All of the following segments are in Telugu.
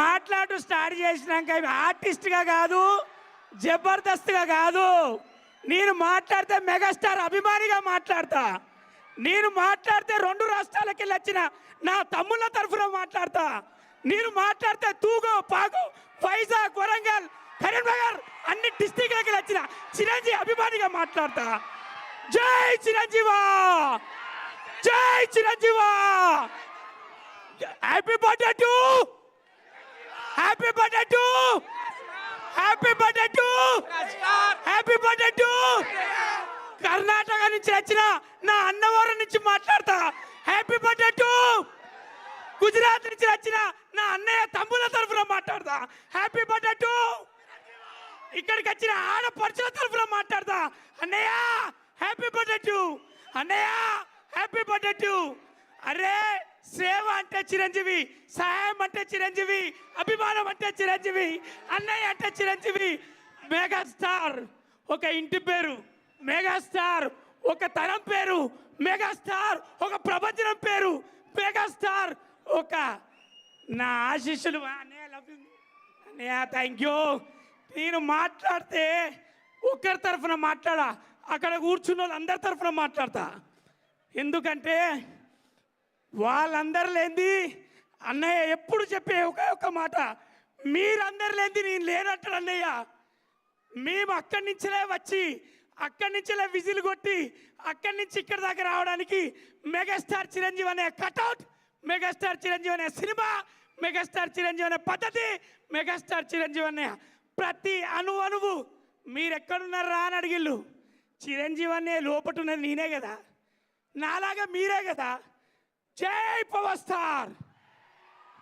మాట్లాడు స్టార్ట్ చేసినాక ఆర్టిస్ట్గా కాదు, జబర్దస్త్గా కాదు. నేను మాట్లాడితే మెగాస్టార్ అభిమానిగా మాట్లాడతా. నేను మాట్లాడితే 2 రాష్ట్రాలకి వెళ్ళి వచ్చిన నా తమ్ముళ్ళ తరఫున మాట్లాడతా. నేను మాట్లాడితే తూగు, పాగు, వైజాగ్, వరంగల్, కరీంనగర్ అన్ని డిస్టిక్లకి వచ్చిన చిరంజీవి అభిమానిగా మాట్లాడతా. జై చిరంజీవా, జై చిరంజీవా. Happy birthday to, happy birthday to, happy birthday to, happy birthday to. Karnataka నుంచి వచ్చిన నా అన్నవరం నుంచి మాట్లాడతా. Happy birthday to. గుజరాత్ నుంచి వచ్చిన నా అన్నయ్య తమ్ముల తరఫున మాట్లాడతా. Happy birthday to. ఇక్కడికి వచ్చిన ఆడపడుచుల తరఫున మాట్లాడతా. అన్నయ్య హ్యాపీ బర్త్డే టు, అన్నయ్య హ్యాపీ బర్త్డే టు. అరే సేవ అంటే చిరంజీవి, సహాయం అంటే చిరంజీవి, అభిమానం అంటే చిరంజీవి, అన్నయ్య అంటే చిరంజీవి. మెగాస్టార్ ఒక ఇంటి పేరు, మెగాస్టార్ ఒక తరం పేరు, మెగాస్టార్ ఒక ప్రపంచం పేరు, మెగాస్టార్ ఒక నా ఆశీస్సులు. అన్నయ్య లవ్ యూ అన్నయ్య, థ్యాంక్ యూ. నేను మాట్లాడితే ఒకరి తరఫున మాట్లాడా, అక్కడ కూర్చున్న వాళ్ళందరి తరఫున మాట్లాడతా. ఎందుకంటే వాళ్ళందరు లేనిది అన్నయ్య ఎప్పుడు చెప్పే ఒక మాట, మీరందరు లేనిది నేను లేనంటాడు అన్నయ్య. మేము అక్కడి నుంచిలే వచ్చి అక్కడి నుంచిలే విజిల్ కొట్టి అక్కడి నుంచి ఇక్కడ దాకా రావడానికి మెగాస్టార్ చిరంజీవి అనే కటౌట్, మెగాస్టార్ చిరంజీవి అనే సినిమా, మెగాస్టార్ చిరంజీవి అనే పద్ధతి, మెగాస్టార్ చిరంజీవి అనే ప్రతి అణువు మీరు ఎక్కడున్నారా అని అడిగిళ్ళు. చిరంజీవి అనే లోపట ఉన్నది నేనే కదా, నాలాగా మీరే కదా. జై పవర్ స్టార్,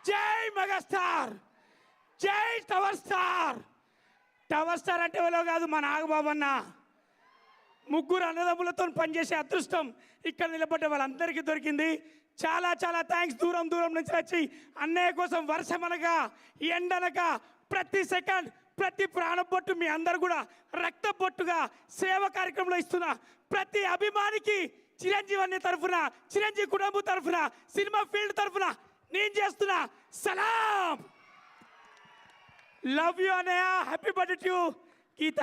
జై మెగాస్టార్, జై టవర్ స్టార్. టవర్ స్టార్ అంటే ఎవరో కాదు, మా నాగబాబు అన్న. 3 అన్నదమ్ములతో పనిచేసే అదృష్టం ఇక్కడ నిలబడ్డ వాళ్ళందరికీ దొరికింది. చాలా చాలా థ్యాంక్స్. దూరం నుంచి వచ్చి అన్నయ్య కోసం వర్షమనగా ఎండనగా ప్రతి సెకండ్ ప్రతి ప్రాణబొట్టు మీ అందరు కూడా రక్తబొట్టుగా సేవ కార్యక్రమంలో ఇస్తున్న ప్రతి అభిమానికి చిరంజీవి అనే తరఫున, చిరంజీవి కుటుంబం తరఫున, సినిమా ఫీల్డ్ తరఫున నేను చేస్తున్నా సలాం. లవ్ యూ అన్నయ్య. Happy birthday to Gita.